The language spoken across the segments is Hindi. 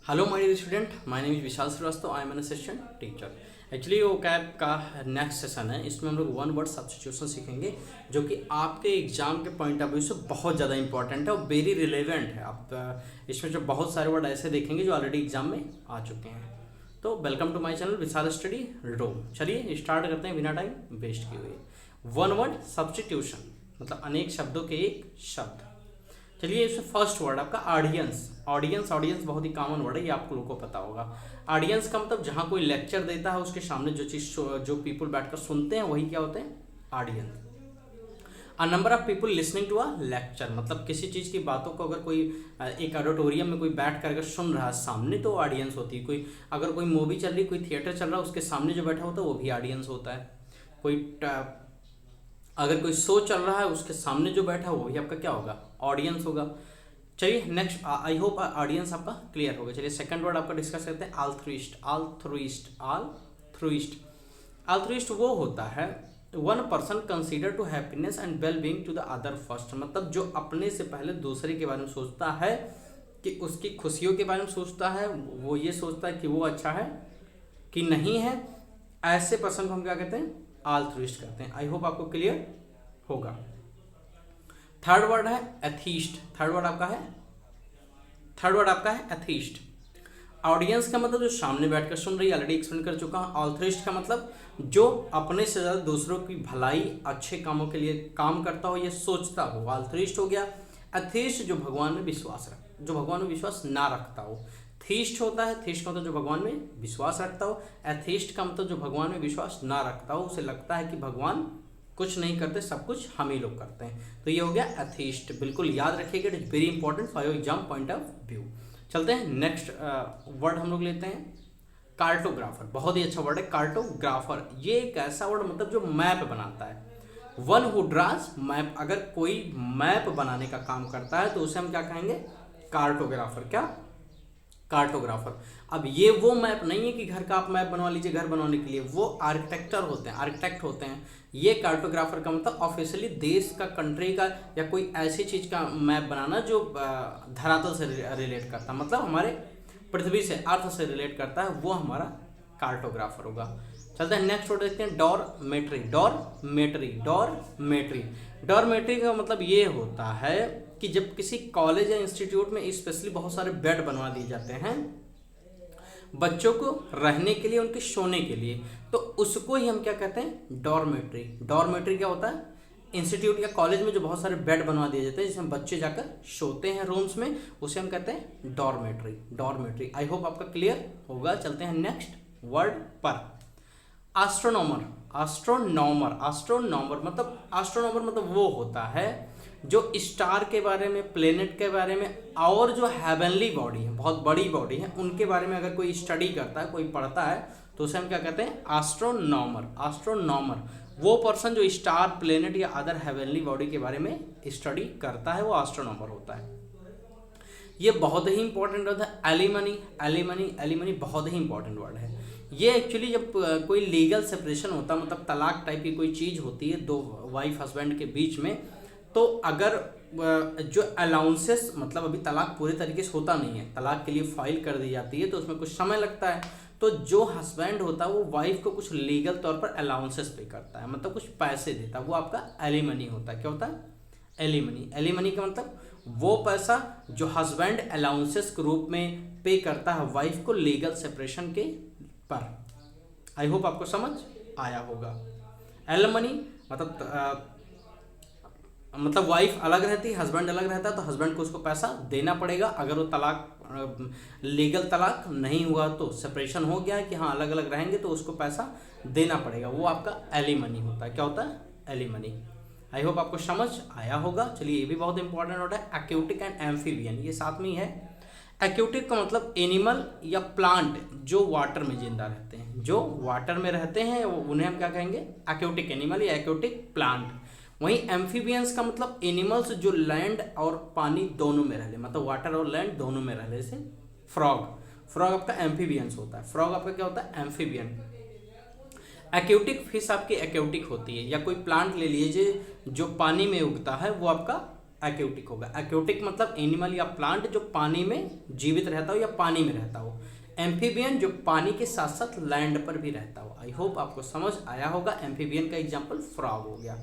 Hello my dear student, my name is Vishal Shrivastava. I am an assistant teacher. Actually वो कैब का नेक्स्ट सेशन है। इसमें हम लोग वन वर्ड सब्स्टिट्यूशन सीखेंगे जो कि आपके एग्जाम के पॉइंट ऑफ व्यू से बहुत ज़्यादा इंपॉर्टेंट है और वेरी रिलेवेंट है। आप इसमें जो बहुत सारे वर्ड ऐसे देखेंगे जो ऑलरेडी एग्जाम में आ चुके हैं। तो welcome to my channel Vishal study room. चलिए स्टार्ट करते हैं बिना टाइम वेस्ट किए हुए। वन वर्ड सब्स्टिट्यूशन मतलब अनेक शब्दों के एक शब्द। चलिए इसमें फर्स्ट वर्ड आपका ऑडियंस। ऑडियंस ऑडियंस बहुत ही कॉमन वर्ड है, ये आप लोगों को पता होगा। ऑडियंस का मतलब जहाँ कोई लेक्चर देता है उसके सामने जो चीज़ जो पीपल बैठकर सुनते हैं वही क्या होते हैं, audience. A number of people listening to a lecture मतलब किसी चीज़ की बातों को अगर कोई एक ऑडिटोरियम में कोई बैठ कर अगर सुन रहा है सामने तो ऑडियंस होती है। कोई अगर कोई मूवी चल रही, कोई थिएटर चल रहा है, उसके सामने जो बैठा होता है वो भी ऑडियंस होता है। अगर कोई शो चल रहा है उसके सामने जो बैठा है वो भी आपका क्या होगा, ऑडियंस होगा। चलिए नेक्स्ट, आई होप ऑडियंस आपका क्लियर होगा। चलिए सेकंड वर्ड आपका डिस्कस करते हैं, आल्थ्रुइस्ट। आल्थ्रुइस्ट आल्थ्रुइस्ट आल्थ्रुइस्ट वो होता है one person consider to happiness and well being to the other first. मतलब जो अपने से पहले दूसरे के बारे में सोचता है, कि उसकी खुशियों के बारे में सोचता है, वो ये सोचता है कि वो अच्छा है कि नहीं है, ऐसे पर्सन को हम क्या कहते हैं, आल्थ्रुइस्ट कहते हैं। आई होप आपको क्लियर होगा। थर्ड वर्ड है एथीस्ट। थर्ड वर्ड आपका है एथीस्ट। ऑडियंस का मतलब जो सामने बैठकर सुन रही है, ऑलरेडी एक्सप्लेन कर चुका हूं। आल्थ्रुइस्ट का मतलब जो अपने से ज्यादा दूसरों की भलाई, अच्छे कामों के लिए काम करता हो, ये सोचता हो, आल्थ्रुइस्ट हो गया। एथीस्ट जो भगवान में विश्वास ना रखता हो। थीस्ट होता है, थीस्ट का मतलब जो भगवान में विश्वास रखता हो। एथीस्ट का मतलब जो भगवान में विश्वास ना रखता हो, उसे लगता है कि भगवान कुछ नहीं करते, सब कुछ हम ही लोग करते हैं। तो ये हो गया एथीस्ट। बिल्कुल याद रखिएगा, it is very important for your exam point of view. चलते हैं नेक्स्ट वर्ड हम लोग लेते हैं, कार्टोग्राफर। बहुत ही अच्छा वर्ड है कार्टोग्राफर। ये एक ऐसा वर्ड मतलब जो मैप बनाता है। One who draws map. अगर कोई मैप बनाने का काम करता है तो उसे हम क्या कहेंगे, कार्टोग्राफर। क्या, कार्टोग्राफर। अब ये वो मैप नहीं है कि घर का आप मैप बनवा लीजिए घर बनवाने के लिए, वो आर्किटेक्ट होते हैं। ये कार्टोग्राफर का मतलब ऑफिशियली देश का, कंट्री का या कोई ऐसी चीज का मैप बनाना जो धरातल से रिलेट करता है, मतलब हमारे पृथ्वी से, अर्थ से रिलेट करता है, वो हमारा कार्टोग्राफर होगा। चलते हैं नेक्स्ट वर्ड देखते हैं, डॉर्मेट्री। डॉर्मेट्री का मतलब ये होता है कि जब किसी कॉलेज या इंस्टीट्यूट में स्पेशली बहुत सारे बेड बनवा दिए जाते हैं बच्चों को रहने के लिए, उनके सोने के लिए, तो उसको ही हम क्या कहते हैं, डॉर्मेट्री। डॉर्मेट्री क्या होता है, इंस्टीट्यूट या कॉलेज में जो बहुत सारे बेड बनवा दिए जाते हैं जिसमें बच्चे जाकर सोते हैं रूम्स में, उसे हम कहते हैं डॉर्मेट्री। आई होप आपका क्लियर होगा। चलते हैं नेक्स्ट वर्ड पर, एस्ट्रोनॉमर मतलब वो होता है जो स्टार के बारे में, प्लेनेट के बारे में और जो हेवनली बॉडी है, बहुत बड़ी बॉडी है, उनके बारे में अगर कोई स्टडी करता है, कोई पढ़ता है, तो उसे हम क्या कहते हैं, एस्ट्रोनॉमर। वो पर्सन जो स्टार, प्लेनेट या अदर हेवनली बॉडी के बारे में स्टडी करता है, वो एस्ट्रोनॉमर होता है। ये बहुत ही इंपॉर्टेंट होता है। एलिमनी बहुत ही इंपॉर्टेंट वर्ड है। ये एक्चुअली जब कोई लीगल सेपरेशन होता है, मतलब तलाक टाइप की कोई चीज़ होती है दो वाइफ हस्बैंड के बीच में, तो अगर जो अलाउंसेस, मतलब अभी तलाक पूरे तरीके से होता नहीं है, तलाक के लिए फाइल कर दी जाती है तो उसमें कुछ समय लगता है, तो जो हस्बैंड होता है वो वाइफ को कुछ लीगल तौर पर अलाउंसेस पे करता है, मतलब कुछ पैसे देता है, वो आपका एलिमनी होता है। क्या होता है, एलिमनी का मतलब वो पैसा जो हस्बैंड अलाउंसेस के रूप में पे करता है वाइफ को लीगल सेपरेशन के पर। आई होप आपको समझ आया होगा। एलिमनी मतलब वाइफ अलग रहती है, हस्बैंड अलग रहता है, तो हस्बैंड को उसको पैसा देना पड़ेगा। अगर वो तलाक, लीगल तलाक नहीं हुआ तो सेपरेशन हो गया है कि हाँ अलग अलग रहेंगे, तो उसको पैसा देना पड़ेगा, वो आपका एलिमनी होता है। क्या होता है, एलिमनी। आई होप आपको समझ आया होगा। चलिए ये भी बहुत इंपॉर्टेंट होता है, एक्वेटिक एंड एम्फीबियन, ये साथ में ही है। एक्वेटिक का मतलब एनिमल या प्लांट जो वाटर में जिंदा रहते हैं, जो वाटर में रहते हैं उन्हें हम क्या कहेंगे, एक्वेटिक एनिमल या एक्वेटिक प्लांट। वहीं एम्फीबियंस का मतलब एनिमल्स जो लैंड और पानी दोनों में रहते, मतलब वाटर और लैंड दोनों में रहते, जैसे फ्रॉग आपका एम्फीबियंस होता है। फ्रॉग आपका क्या होता है, एम्फीबियन। एक्वेटिक फिश आपकी एक्वेटिक होती है, या कोई प्लांट ले लीजिए जो पानी में उगता है, वो आपका एक्वेटिक होगा। एक्वेटिक मतलब एनिमल या प्लांट जो पानी में जीवित रहता हो या पानी में रहता हो। एम्फीबियन जो पानी के साथ साथ लैंड पर भी रहता हो। आई होप आपको समझ आया होगा। एम्फीबियन का एग्जाम्पल फ्रॉग हो गया।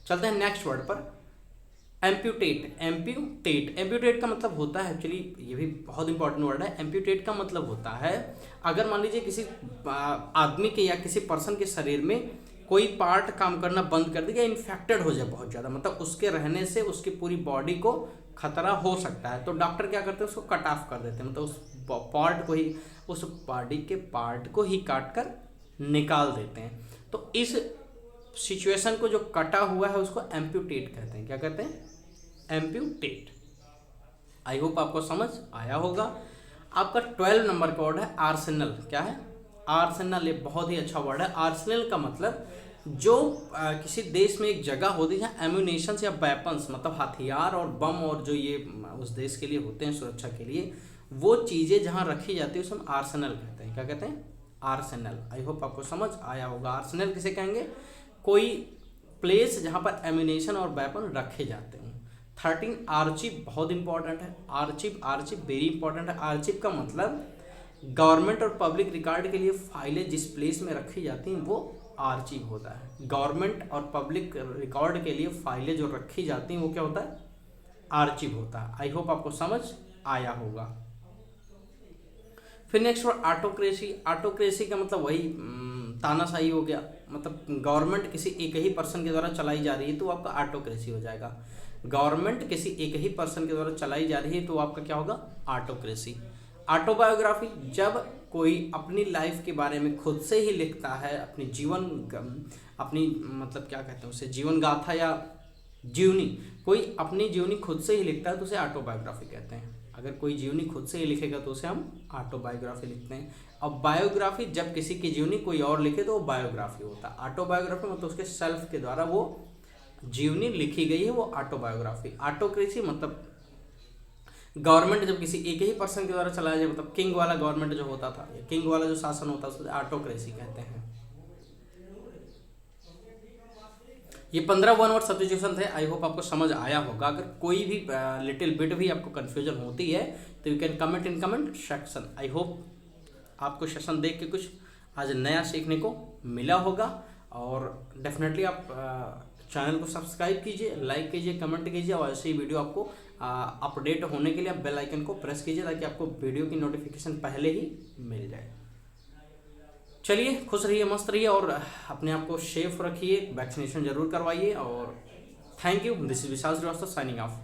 चलते हैं नेक्स्ट वर्ड पर, एम्प्यूटेट। एम्प्यूटेट, एम्प्यूटेट का मतलब होता है, एक्चुअली ये भी बहुत इंपॉर्टेंट वर्ड है। एम्प्यूटेट का मतलब होता है अगर मान लीजिए किसी आदमी के या किसी पर्सन के शरीर में कोई पार्ट काम करना बंद कर दे या इन्फेक्टेड हो जाए बहुत ज़्यादा, मतलब उसके रहने से उसकी पूरी बॉडी को खतरा हो सकता है, तो डॉक्टर क्या करते हैं, उसको कट ऑफ कर देते हैं, मतलब उस पार्ट को ही, उस बॉडी के पार्ट को ही काट कर निकाल देते हैं। तो इस सिचुएशन को जो कटा हुआ है उसको एम्प्यूटेट कहते हैं। क्या कहते हैं? एम्प्यूटेट। आई होप आपको समझ आया होगा। आपका 12 नंबर का वर्ड है आर्सेनल। क्या है? आर्सेनल। ये बहुत ही अच्छा वर्ड है। आर्सेनल का मतलब जो किसी देश में एक जगह होती है जहाँ एम्यूनेशंस या वेपन्स मतलब हथियार और बम और जो ये उस देश के लिए होते हैं सुरक्षा के लिए, वो चीज़ें जहाँ रखी जाती है उसे हम आर्सेनल कहते हैं। क्या कहते हैं? आर्सेनल। आई होप आपको समझ आया होगा। आर्सेनल किसे कहेंगे? कोई प्लेस जहाँ पर एम्यूनेशन और वेपन रखे जाते हैं। 13 आर्चिव, बहुत इंपॉर्टेंट है। आर्चिव, आर्चिव वेरी इंपॉर्टेंट है। आर्चिव का मतलब गवर्नमेंट और पब्लिक रिकॉर्ड के लिए फाइलें जिस प्लेस में रखी जाती हैं वो आर्चिव होता है। गवर्नमेंट और पब्लिक रिकॉर्ड के लिए फाइलें जो रखी जाती हैं वो क्या होता है? आर्चिव होता है। आई होप आपको समझ आया होगा। फिर नेक्स्ट वर्ड ऑटोक्रेसी। ऑटोक्रेसी का मतलब वही तानाशाही हो गया, मतलब गवर्नमेंट किसी एक ही पर्सन के द्वारा चलाई जा रही है तो आपका ऑटोक्रेसी हो जाएगा। गवर्नमेंट किसी एक ही पर्सन के द्वारा चलाई जा रही है तो आपका क्या होगा? ऑटोक्रेसी। ऑटोबायोग्राफी, जब कोई अपनी लाइफ के बारे में खुद से ही लिखता है, अपनी जीवन, अपनी मतलब क्या कहते हैं उसे, जीवन गाथा या जीवनी, कोई अपनी जीवनी खुद से ही लिखता है तो उसे ऑटोबायोग्राफी कहते हैं। अगर कोई जीवनी खुद से ही लिखेगा तो उसे हम ऑटोबायोग्राफी लिखते हैं। अब बायोग्राफी, जब किसी की जीवनी कोई और लिखे तो वो बायोग्राफी होता है। ऑटोबायोग्राफी मतलब उसके सेल्फ के द्वारा वो जीवनी लिखी गई है, वो ऑटोबायोग्राफी। ऑटोक्रेसी मतलब गवर्नमेंट जब किसी एक ही पर्सन के द्वारा चलाया जाए, मतलब किंग वाला गवर्नमेंट जो होता था, किंग वाला जो शासन होता है उसे ऑटोक्रेसी कहते हैं। ये 15 वन वर्ड सब्स्टिट्यूशन थे। आई होप आपको समझ आया होगा। अगर कोई भी लिटिल बिट भी आपको कंफ्यूजन होती है तो you can comment in comment section. I hope आपको सेशन देख के कुछ आज नया सीखने को मिला होगा, और डेफिनेटली आप चैनल को सब्सक्राइब कीजिए, लाइक कीजिए, कमेंट कीजिए, और ऐसे ही वीडियो आपको अपडेट होने के लिए आप बेल आइकन को प्रेस कीजिए ताकि आपको वीडियो की नोटिफिकेशन पहले ही मिल जाए। चलिए, खुश रहिए, मस्त रहिए, और अपने आप को सेफ रखिए, वैक्सीनेशन जरूर करवाइए, और thank you. This is Vishal Shrivastava signing of.